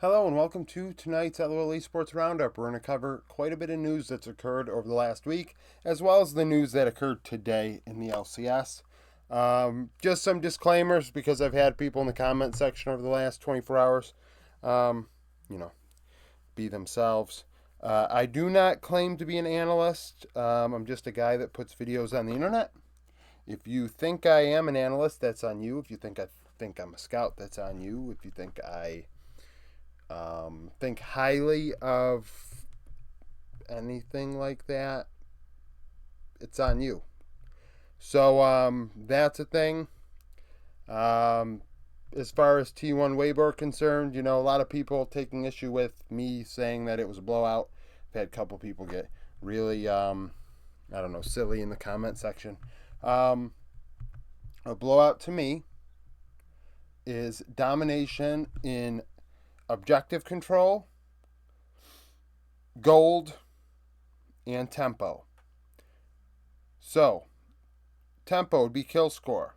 Hello and welcome to tonight's LOL Esports Round Up. We're going to cover quite a bit of news that's occurred over the last week, as well as the news that occurred today in the LCS. Just some disclaimers because I've had people in the comment section over the last 24 hours, um, you know, be themselves. I do not claim to be an analyst. I'm just a guy that puts videos on the internet. If you think I am an analyst, that's on you. If you think I'm a scout, that's on you. If you think I think highly of anything like that, it's on you. So that's a thing. Um, as far as T1 Weibo are concerned, a lot of people taking issue with me saying that it was a blowout. I've had a couple people get really, silly in the comment section. A blowout to me is domination in objective control, gold, and tempo. So, tempo would be kill score.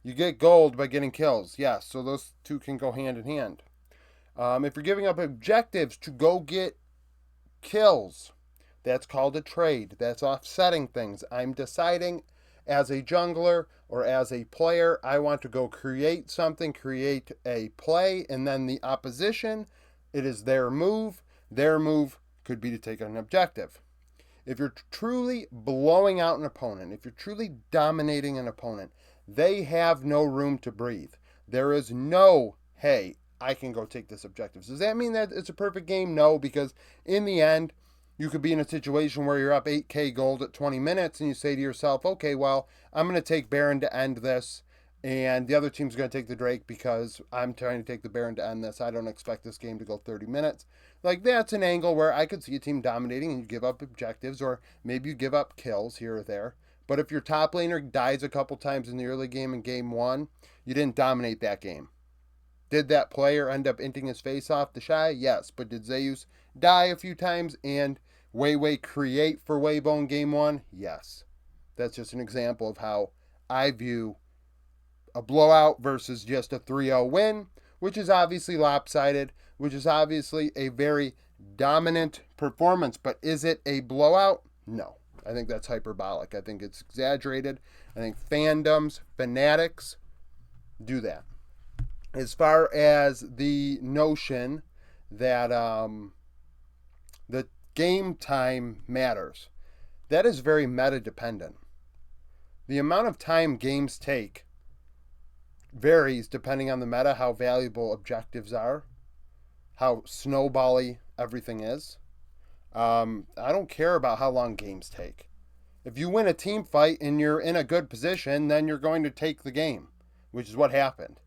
You get gold by getting kills, yes, so those two can go hand in hand. If you're giving up objectives to go get kills, that's called a trade. That's offsetting things. I'm deciding as a jungler or as a player, I want to go create something, create a play, and then the opposition, it is their move. Their move could be to take an objective. If you're truly blowing out an opponent, if you're truly dominating an opponent, they have no room to breathe. There is no, hey, I can go take this objective. Does that mean that it's a perfect game? No, because in the end, you could be in a situation where you're up 8k gold at 20 minutes and you say to yourself, okay, well, I'm going to take Baron to end this, and the other team's going to take the Drake because I'm trying to take the Baron to end this. I don't expect this game to go 30 minutes. Like, that's an angle where I could see a team dominating and you give up objectives, or maybe you give up kills here or there. But if your top laner dies a couple times in the early game in game one, you didn't dominate that game. Did that player end up inting his face off the Shy? Yes. But did Zeus die a few times and Weiwei create for Weibo in game one? Yes. That's just an example of how I view a blowout versus just a 3-0 win, which is obviously lopsided, which is obviously a very dominant performance. But is it a blowout? No. I think that's hyperbolic. I think it's exaggerated. I think fandoms, fanatics do that. As far as the notion that the game time matters, that is very meta dependent. The amount of time games take varies depending on the meta, how valuable objectives are, how snowbally everything is. I don't care about how long games take. If you win a team fight and you're in a good position, then you're going to take the game, which is what happened.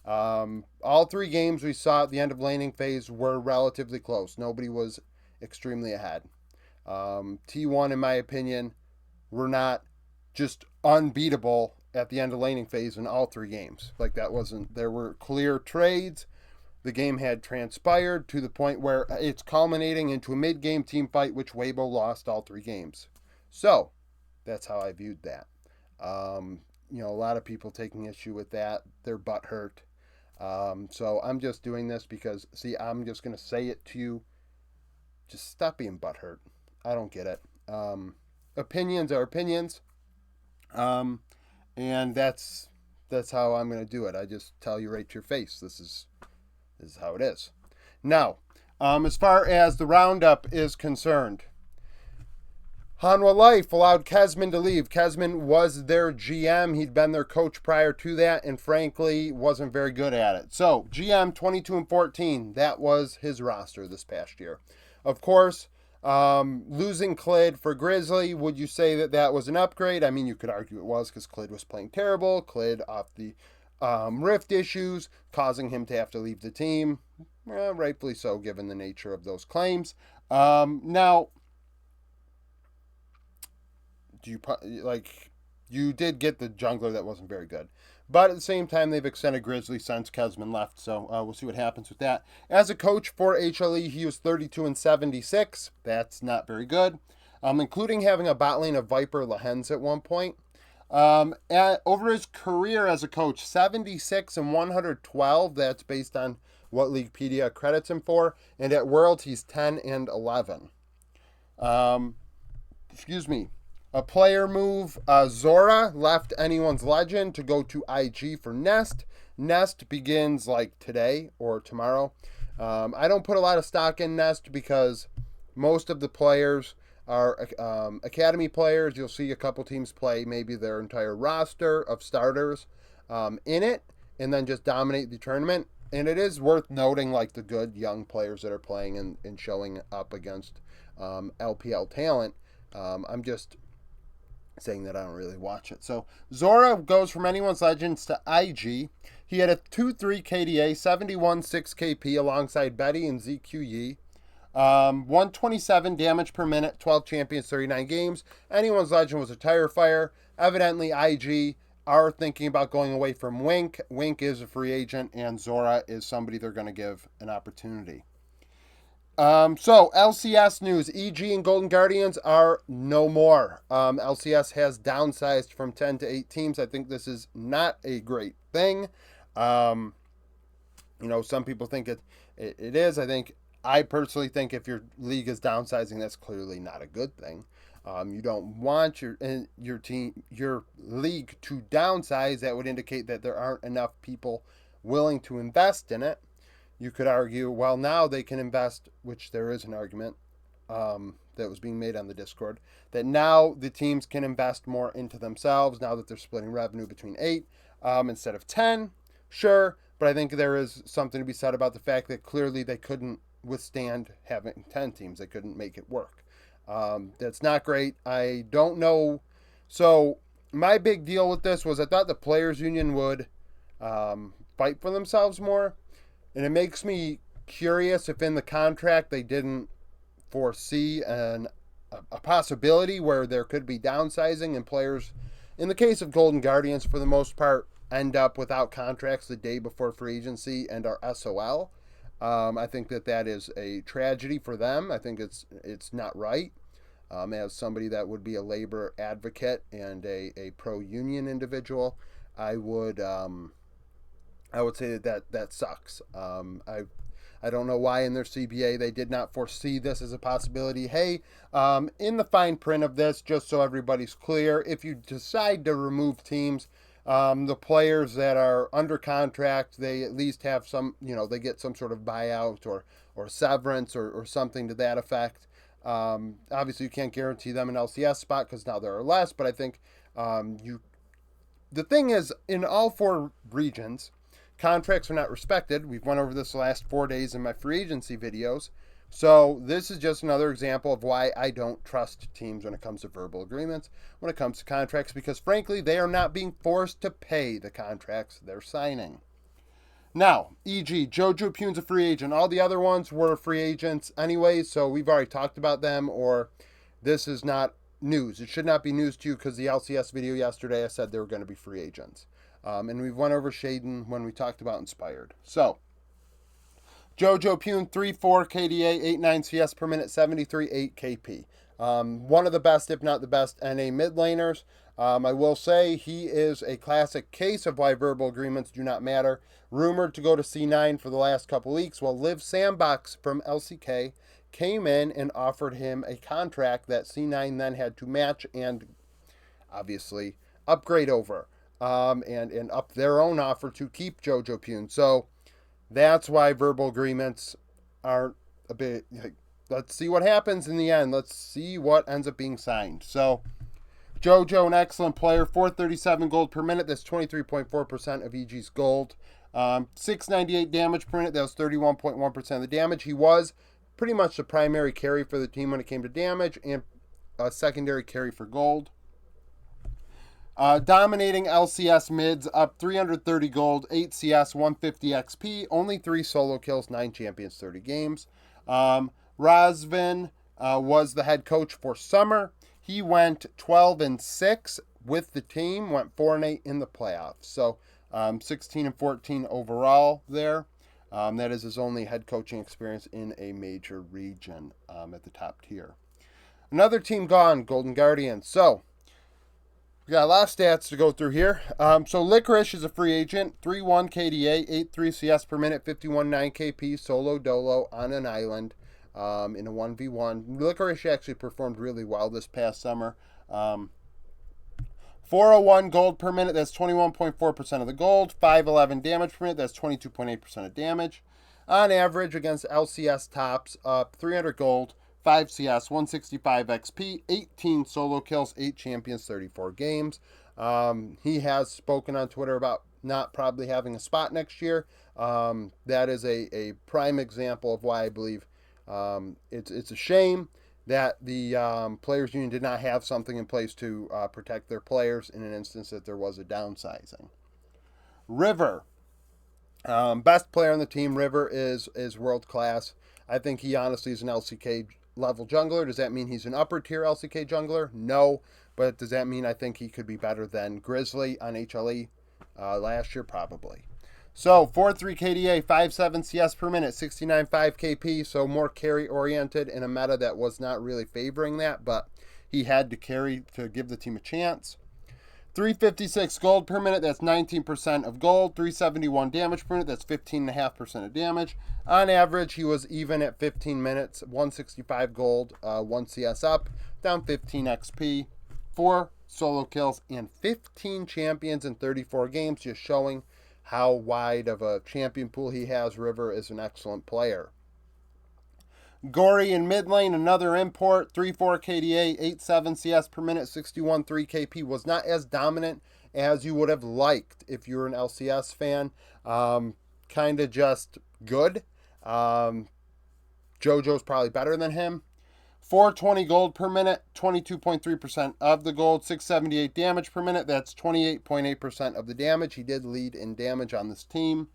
All three games we saw at the end of laning phase were relatively close. Nobody was extremely ahead. T1, in my opinion, were not just unbeatable at the end of laning phase in all three games. Like, that wasn't, there were clear trades. The game had transpired to the point where it's culminating into a mid-game team fight, which Weibo lost all three games. So, that's how I viewed that. A lot of people taking issue with that. They're butthurt. So I'm just doing this because, see, I'm just going to say it to you. Just stop being butthurt. I don't get it. Opinions are opinions. And that's how I'm going to do it. I just tell you right to your face. This is how it is. Now, as far as the roundup is concerned, Hanwha Life allowed Kesman to leave. Kesman was their GM. He'd been their coach prior to that, and frankly, wasn't very good at it. So, GM 22-14, that was his roster this past year. Of course, losing Clid for Grizzly, would you say that was an upgrade? I mean, you could argue it was because Clid was playing terrible. Clid off the Rift issues, causing him to have to leave the team. Rightfully so, given the nature of those claims. Now, you did get the jungler that wasn't very good. But at the same time, they've extended Grizzly since Kesman left, so we'll see what happens with that. As a coach for HLE, he was 32-76. That's not very good, including having a bot lane of Viper Lehens at one point. Over his career as a coach, 76 and 112. That's based on what Leaguepedia credits him for. And at Worlds, he's 10 and 11. Excuse me. A player move, Zora left Anyone's Legend to go to IG for Nest. Nest begins like today or tomorrow. I don't put a lot of stock in Nest because most of the players are academy players. You'll see a couple teams play maybe their entire roster of starters in it and then just dominate the tournament. And it is worth noting like the good young players that are playing and showing up against LPL talent. I'm just saying that I don't really watch it. So Zora goes from Anyone's Legends to IG. He had a 2-3 KDA, 71-6 KP alongside Betty and ZQE. 127 damage per minute, 12 champions, 39 games. Anyone's Legend was a tire fire. Evidently, IG are thinking about going away from Wink. Wink is a free agent, and Zora is somebody they're going to give an opportunity. So LCS news, EG and Golden Guardians are no more. LCS has downsized from 10 to 8 teams. I think this is not a great thing. Some people think it is. I personally think if your league is downsizing, that's clearly not a good thing. You don't want your league to downsize. That would indicate that there aren't enough people willing to invest in it. You could argue, well, now they can invest, which there is an argument that was being made on the Discord, that now the teams can invest more into themselves now that they're splitting revenue between 8 instead of 10. Sure, but I think there is something to be said about the fact that clearly they couldn't withstand having 10 teams. They couldn't make it work. That's not great. I don't know. So my big deal with this was I thought the Players Union would fight for themselves more. And it makes me curious if in the contract they didn't foresee a possibility where there could be downsizing and players, in the case of Golden Guardians, for the most part, end up without contracts the day before free agency and are SOL. I think that is a tragedy for them. I think it's not right. As somebody that would be a labor advocate and a pro-union individual, I would say that sucks. I don't know why in their CBA they did not foresee this as a possibility. Hey, in the fine print of this, just so everybody's clear, if you decide to remove teams, the players that are under contract, they at least have some, they get some sort of buyout or severance or something to that effect. Obviously, you can't guarantee them an LCS spot because now there are less, but I think the thing is, in all 4 regions, contracts are not respected. We've went over this the last 4 days in my free agency videos. So this is just another example of why I don't trust teams when it comes to verbal agreements, when it comes to contracts, because frankly, they are not being forced to pay the contracts they're signing. Now, e.g., Jojo Pune's a free agent. All the other ones were free agents anyway, so we've already talked about them, or this is not news. It should not be news to you because the LCS video yesterday, I said they were going to be free agents. And we've went over Shaden when we talked about Inspired. So, Jojo Pune, 3-4 KDA, 8-9 CS per minute, 73-8 KP. One of the best, if not the best, NA mid laners. I will say he is a classic case of why verbal agreements do not matter. Rumored to go to C9 for the last couple weeks, while Liv Sandbox from LCK came in and offered him a contract that C9 then had to match and obviously upgrade over. And up their own offer to keep Jojo Pune. So that's why verbal agreements aren't a bit like, let's see what happens in the end. Let's see what ends up being signed. So Jojo, an excellent player, 437 gold per minute. That's 23.4% of EG's gold. 698 damage per minute. That was 31.1% of the damage. He was pretty much the primary carry for the team when it came to damage and a secondary carry for gold. Dominating LCS mids, up 330 gold, 8 CS, 150 XP, only 3 solo kills, 9 champions, 30 games. Razvin was the head coach for summer. He went 12-6 with the team, went 4-8 in the playoffs. So 16-14 overall there. That is his only head coaching experience in a major region at the top tier. Another team gone, Golden Guardians. So We got a lot of stats to go through here. So Licorice is a free agent, 3-1 KDA, 8-3 CS per minute, 51-9 KP, solo dolo on an island in a 1v1. Licorice actually performed really well this past summer. 401 gold per minute, that's 21.4% of the gold. 511 damage per minute, that's 22.8% of damage. On average, against LCS tops, 300 gold, 5 CS, 165 XP, 18 solo kills, 8 champions, 34 games. He has spoken on Twitter about not probably having a spot next year. That is a prime example of why I believe it's a shame that the Players Union did not have something in place to protect their players in an instance that there was a downsizing. River. Best player on the team, River, is world class. I think he honestly is an LCK level jungler. Does that mean he's an upper tier LCK jungler? No. But does that mean I think he could be better than Grizzly on HLE last year? Probably. So 4-3 KDA, 5-7 CS per minute, 69.5 KP, so more carry oriented in a meta that was not really favoring that, but he had to carry to give the team a chance. 356 gold per minute, that's 19% of gold. 371 damage per minute, that's 15.5% of damage. On average, he was even at 15 minutes, 165 gold, 1 CS up, down 15 XP, 4 solo kills, and 15 champions in 34 games, just showing how wide of a champion pool he has. River is an excellent player. Gory in mid lane, another import, 3-4 KDA, 8-7 CS per minute, 61.3 KP. Was not as dominant as you would have liked if you were an LCS fan. Kind of just good. JoJo's probably better than him. 420 gold per minute, 22.3% of the gold, 678 damage per minute, that's 28.8% of the damage. He did lead in damage on this team.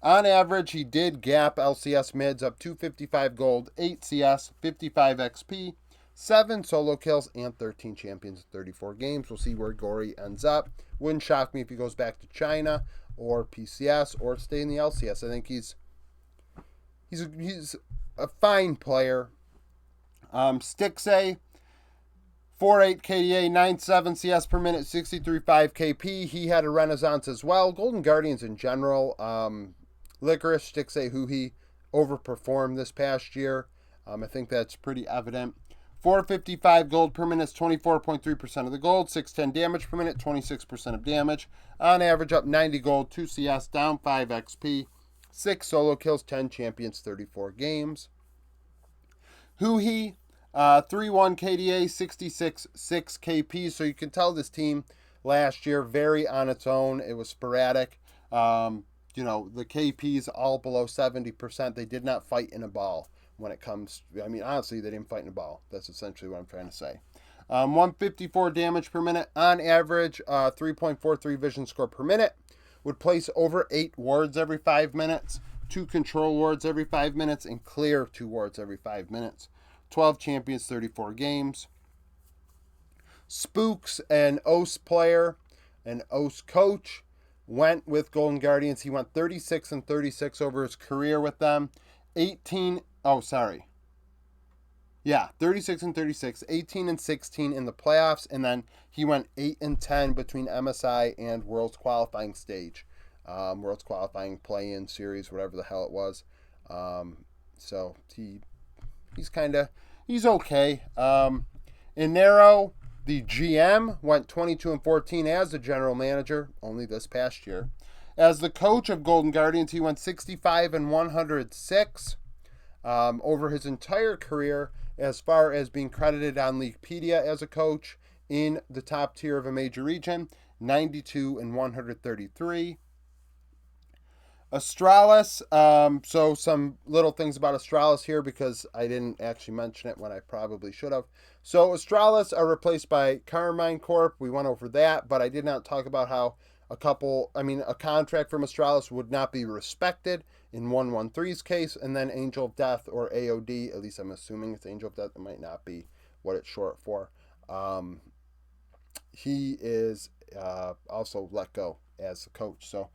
On average, he did gap LCS mids up 255 gold, 8 CS, 55 XP, 7 solo kills, and 13 champions in 34 games. We'll see where Gory ends up. Wouldn't shock me if he goes back to China or PCS or stay in the LCS. I think he's a fine player. Stixay, 4-8 KDA, 9-7 CS per minute, 63.5 KP. He had a renaissance as well. Golden Guardians in general, Licorice, Stixay, who he overperformed this past year. I think that's pretty evident. 455 gold per minute is 24.3% of the gold, 610 damage per minute, 26% of damage. On average, up 90 gold, 2 CS, down 5 XP, 6 solo kills, 10 champions, 34 games. Huhi, 3-1 KDA, 66.6 KP. So you can tell this team last year very on its own. It was sporadic. The KPs all below 70%. They did not fight in a ball when it comes. Honestly, they didn't fight in a ball. That's essentially what I'm trying to say. 154 damage per minute on average. 3.43 vision score per minute. Would place over 8 wards every 5 minutes. 2 control wards every 5 minutes, and clear 2 wards every 5 minutes. 12 champions, 34 games. Spooks, an OS player, an OS coach, went with Golden Guardians. He went 36-36 over his career with them. 36-36, 18-16 in the playoffs, and then he went 8-10 between MSI and World's qualifying stage. World's qualifying play-in series, whatever the hell it was. So he's okay. Inero, the GM, went 22-14 as the general manager, only this past year. As the coach of Golden Guardians, he went 65-106 over his entire career, as far as being credited on Leaguepedia as a coach in the top tier of a major region, 92-133. Astralis, so some little things about Astralis here because I didn't actually mention it when I probably should have. So Astralis are replaced by Carmine Corp. We went over that, but I did not talk about how a contract from Astralis would not be respected in 113's case, and then Angel of Death or AOD, at least I'm assuming it's Angel of Death, it might not be what it's short for. He is also let go as the coach. So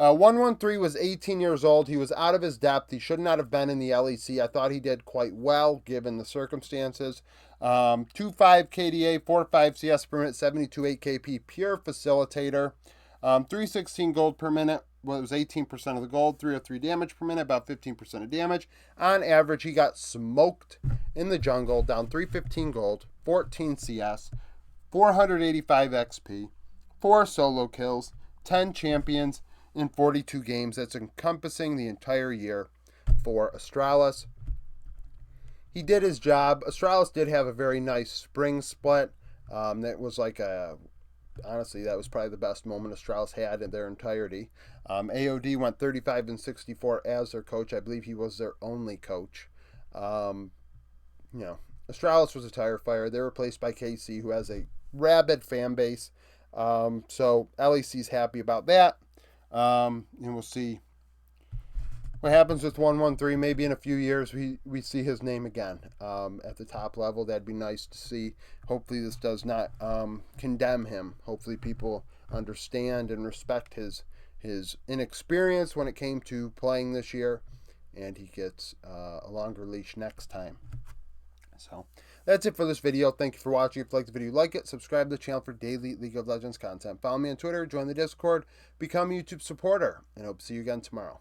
113 was 18 years old. He was out of his depth. He should not have been in the LEC. I thought he did quite well given the circumstances. 2.5 KDA, 4.5 CS per minute, 72 8 KP, pure facilitator. 316 gold per minute. Well, it was 18% of the gold. 303 damage per minute, about 15% of damage. On average, he got smoked in the jungle, down 315 gold, 14 CS, 485 XP, 4 solo kills, 10 champions in 42 games. That's encompassing the entire year for Astralis. He did his job. Astralis did have a very nice spring split. That was like honestly, that was probably the best moment Astralis had in their entirety. AOD went 35 and 64 as their coach. I believe he was their only coach. Astralis was a tire fire. They're replaced by KC, who has a rabid fan base. So LEC's happy about that. And we'll see what happens with 113. Maybe in a few years we see his name again at the top level. That'd be nice to see. Hopefully this does not condemn him. Hopefully people understand and respect his inexperience when it came to playing this year, and he gets a longer leash next time. So that's it for this video. Thank you for watching. If you liked the video, like it, subscribe to the channel for daily League of Legends content. Follow me on Twitter, join the Discord, become a YouTube supporter, and hope to see you again tomorrow.